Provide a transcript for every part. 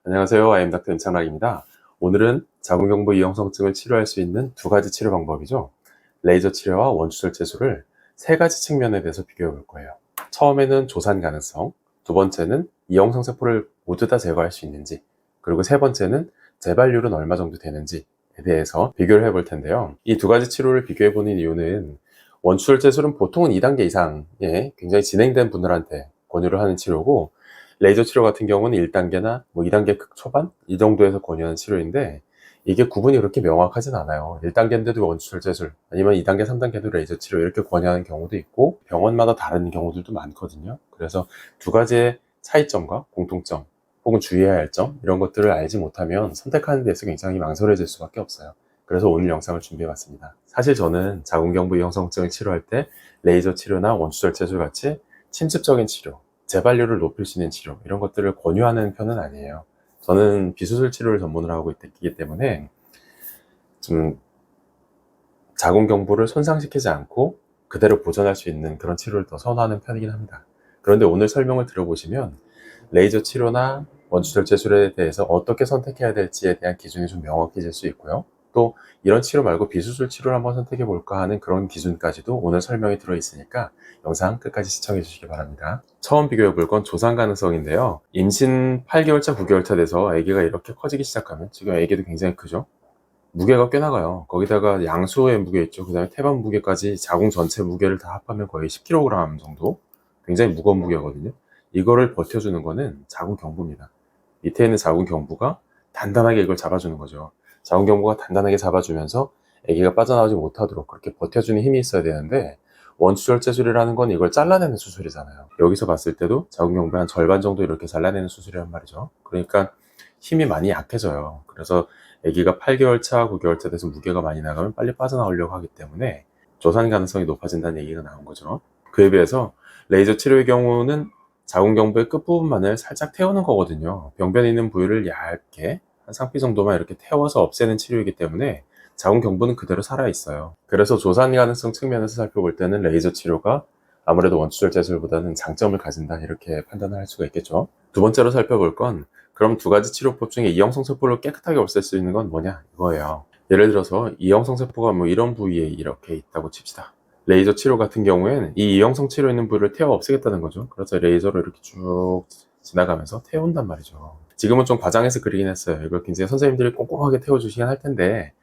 안녕하세요. 아임닥터 임창락입니다. 오늘은 자궁경부 이형성증을 치료할 수 있는 두 가지 치료 방법이죠. 레이저 치료와 원추절제술을 세 가지 측면에 대해서 비교해 볼 거예요. 처음에는 조산 가능성, 두 번째는 이형성 세포를 모두 다 제거할 수 있는지, 그리고 세 번째는 재발률은 얼마 정도 되는지에 대해서 비교를 해 볼 텐데요. 이 두 가지 치료를 비교해 보는 이유는 원추절제술은 보통은 2단계 이상의 굉장히 진행된 분들한테 권유를 하는 치료고, 레이저 치료 같은 경우는 1단계나 2단계 극초반 이 정도에서 권유하는 치료인데, 이게 구분이 그렇게 명확하진 않아요. 1단계인데도 원추절제술, 아니면 2단계, 3단계도 레이저 치료 이렇게 권유하는 경우도 있고, 병원마다 다른 경우들도 많거든요. 그래서 두 가지의 차이점과 공통점, 혹은 주의해야 할 점, 이런 것들을 알지 못하면 선택하는 데서 굉장히 망설여질 수밖에 없어요. 그래서 오늘 영상을 준비해 봤습니다. 사실 저는 자궁경부 이형성증을 치료할 때 레이저 치료나 원추절제술 같이 침습적인 치료, 재발률을 높일 수 있는 치료, 이런 것들을 권유하는 편은 아니에요. 저는 비수술 치료를 전문으로 하고 있기 때문에 좀 자궁경부를 손상시키지 않고 그대로 보존할 수 있는 그런 치료를 더 선호하는 편이긴 합니다. 그런데 오늘 설명을 들어보시면 레이저 치료나 원추절제술에 대해서 어떻게 선택해야 될지에 대한 기준이 좀 명확해질 수 있고요. 또 이런 치료 말고 비수술 치료를 한번 선택해 볼까 하는 그런 기준까지도 오늘 설명이 들어있으니까 영상 끝까지 시청해 주시기 바랍니다. 처음 비교해 볼 건 조산 가능성인데요. 임신 8개월차, 9개월차 돼서 아기가 이렇게 커지기 시작하면, 지금 아기도 굉장히 크죠? 무게가 꽤 나가요. 거기다가 양수의 무게 있죠. 그 다음에 태반 무게까지 자궁 전체 무게를 다 합하면 거의 10kg 정도? 굉장히 무거운 무게거든요. 이거를 버텨주는 거는 자궁경부입니다. 밑에 있는 자궁경부가 단단하게 이걸 잡아주는 거죠. 자궁경부가 단단하게 잡아주면서 아기가 빠져나오지 못하도록 그렇게 버텨주는 힘이 있어야 되는데, 원추절제술이라는 건 이걸 잘라내는 수술이잖아요. 여기서 봤을 때도 자궁경부의 한 절반 정도 이렇게 잘라내는 수술이란 말이죠. 그러니까 힘이 많이 약해져요. 그래서 아기가 8개월 차, 9개월 차 돼서 무게가 많이 나가면 빨리 빠져나오려고 하기 때문에 조산 가능성이 높아진다는 얘기가 나온 거죠. 그에 비해서 레이저 치료의 경우는 자궁경부의 끝부분만을 살짝 태우는 거거든요. 병변에 있는 부위를 얇게 한 상피 정도만 이렇게 태워서 없애는 치료이기 때문에 자궁경부는 그대로 살아있어요. 그래서 조산 가능성 측면에서 살펴볼 때는 레이저 치료가 아무래도 원추절제술보다는 장점을 가진다, 이렇게 판단을 할 수가 있겠죠. 두 번째로 살펴볼 건, 그럼 두 가지 치료법 중에 이형성 세포를 깨끗하게 없앨 수 있는 건 뭐냐, 이거예요. 예를 들어서 이형성 세포가 이런 부위에 이렇게 있다고 칩시다. 레이저 치료 같은 경우에는 이 이형성 치료 있는 부위를 태워 없애겠다는 거죠. 그래서 레이저로 이렇게 쭉 지나가면서 태운단 말이죠. 지금은 좀 과장해서 그리긴 했어요. 이걸 굉장히 선생님들이 꼼꼼하게 태워주시긴 할 텐데,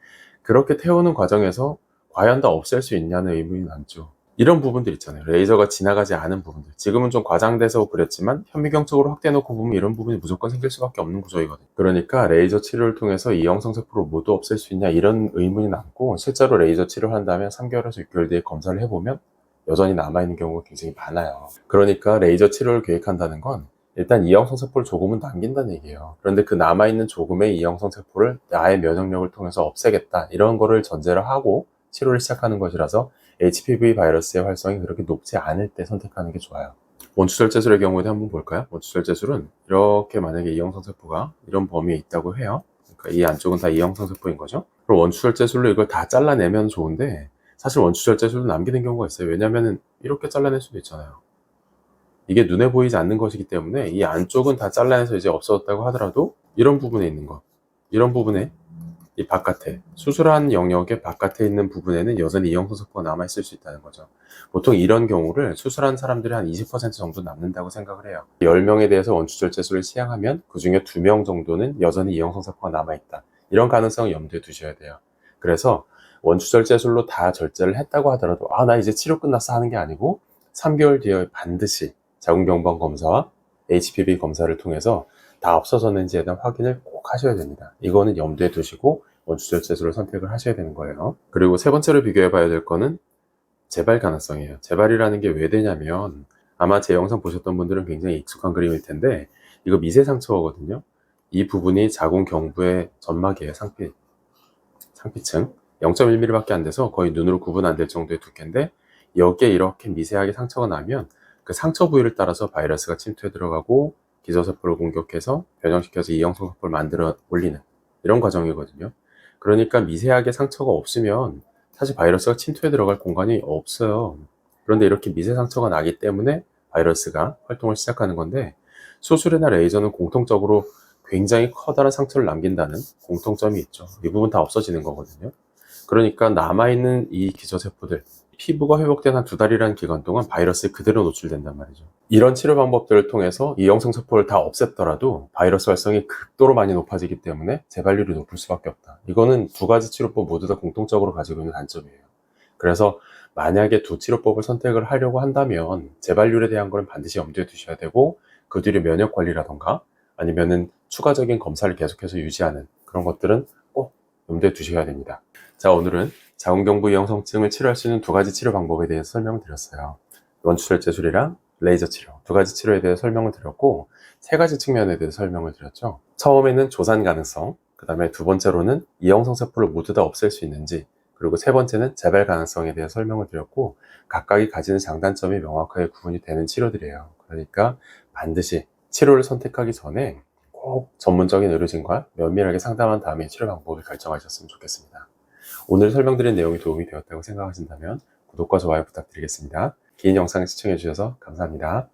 그렇게 태우는 과정에서 과연 다 없앨 수 있냐는 의문이 남죠. 이런 부분들 있잖아요. 레이저가 지나가지 않은 부분들. 지금은 좀 과장돼서 그랬지만 현미경적으로 확대해놓고 보면 이런 부분이 무조건 생길 수밖에 없는 구조이거든요. 그러니까 레이저 치료를 통해서 이형성 세포를 모두 없앨 수 있냐, 이런 의문이 남고, 실제로 레이저 치료를 한 다음에 3개월에서 6개월 뒤에 검사를 해보면 여전히 남아있는 경우가 굉장히 많아요. 그러니까 레이저 치료를 계획한다는 건 일단 이형성 세포를 조금은 남긴다는 얘기예요. 그런데 그 남아있는 조금의 이형성 세포를 나의 면역력을 통해서 없애겠다, 이런 거를 전제로 하고 치료를 시작하는 것이라서 HPV 바이러스의 활성이 그렇게 높지 않을 때 선택하는 게 좋아요. 원추절제술의 경우에도 한번 볼까요? 원추절제술은 이렇게 만약에 이형성 세포가 이런 범위에 있다고 해요. 그러니까 이 안쪽은 다 이형성 세포인 거죠. 그럼 원추절제술로 이걸 다 잘라내면 좋은데, 사실 원추절제술도 남기는 경우가 있어요. 왜냐면은 이렇게 잘라낼 수도 있잖아요. 이게 눈에 보이지 않는 것이기 때문에 이 안쪽은 다 잘라내서 이제 없어졌다고 하더라도 이런 부분에 있는 것, 이런 부분에, 이 바깥에, 수술한 영역의 바깥에 있는 부분에는 여전히 이형성 세포가 남아있을 수 있다는 거죠. 보통 이런 경우를 수술한 사람들이 한 20% 정도 남는다고 생각을 해요. 10명에 대해서 원추절제술을 시행하면 그 중에 2명 정도는 여전히 이형성 세포가 남아있다, 이런 가능성을 염두에 두셔야 돼요. 그래서 원추절제술로 다 절제를 했다고 하더라도 나 이제 치료 끝났어 하는 게 아니고, 3개월 뒤에 반드시 자궁경부암 검사와 HPV 검사를 통해서 다 없어졌는지에 대한 확인을 꼭 하셔야 됩니다. 이거는 염두에 두시고 원추절제술을 선택을 하셔야 되는 거예요. 그리고 세 번째로 비교해 봐야 될 거는 재발 가능성이에요. 재발이라는 게 왜 되냐면, 아마 제 영상 보셨던 분들은 굉장히 익숙한 그림일 텐데, 이거 미세 상처거든요. 이 부분이 자궁경부의 점막이에요. 상피층 0.1mm 밖에 안 돼서 거의 눈으로 구분 안 될 정도의 두께인데, 여기에 이렇게 미세하게 상처가 나면 그 상처 부위를 따라서 바이러스가 침투해 들어가고 기저세포를 공격해서 변형시켜서 이형성 세포를 만들어 올리는 이런 과정이거든요. 그러니까 미세하게 상처가 없으면 사실 바이러스가 침투해 들어갈 공간이 없어요. 그런데 이렇게 미세 상처가 나기 때문에 바이러스가 활동을 시작하는 건데, 수술이나 레이저는 공통적으로 굉장히 커다란 상처를 남긴다는 공통점이 있죠. 이 부분 다 없어지는 거거든요. 그러니까 남아있는 이 기저세포들, 피부가 회복된 한 2달이라는 기간 동안 바이러스에 그대로 노출된단 말이죠. 이런 치료 방법들을 통해서 이 영성세포를 다 없앴더라도 바이러스 활성이 극도로 많이 높아지기 때문에 재발률이 높을 수밖에 없다. 이거는 2가지 치료법 모두 다 공통적으로 가지고 있는 단점이에요. 그래서 만약에 2 치료법을 선택을 하려고 한다면 재발률에 대한 걸 반드시 염두에 두셔야 되고, 그 뒤로 면역 관리라던가 아니면은 추가적인 검사를 계속해서 유지하는 그런 것들은 꼭 염두에 두셔야 됩니다. 자, 오늘은 자궁경부 이형성증을 치료할 수 있는 2가지 치료 방법에 대해서 설명을 드렸어요. 원추절 제술이랑 레이저 치료 2가지 치료에 대해 설명을 드렸고, 3가지 측면에 대해 설명을 드렸죠. 처음에는 조산 가능성, 그 다음에 2번째로는 이형성세포를 모두 다 없앨 수 있는지, 그리고 3번째는 재발 가능성에 대해 설명을 드렸고, 각각이 가지는 장단점이 명확하게 구분이 되는 치료들이에요. 그러니까 반드시 치료를 선택하기 전에 꼭 전문적인 의료진과 면밀하게 상담한 다음에 치료 방법을 결정하셨으면 좋겠습니다. 오늘 설명드린 내용이 도움이 되었다고 생각하신다면 구독과 좋아요 부탁드리겠습니다. 긴 영상 시청해주셔서 감사합니다.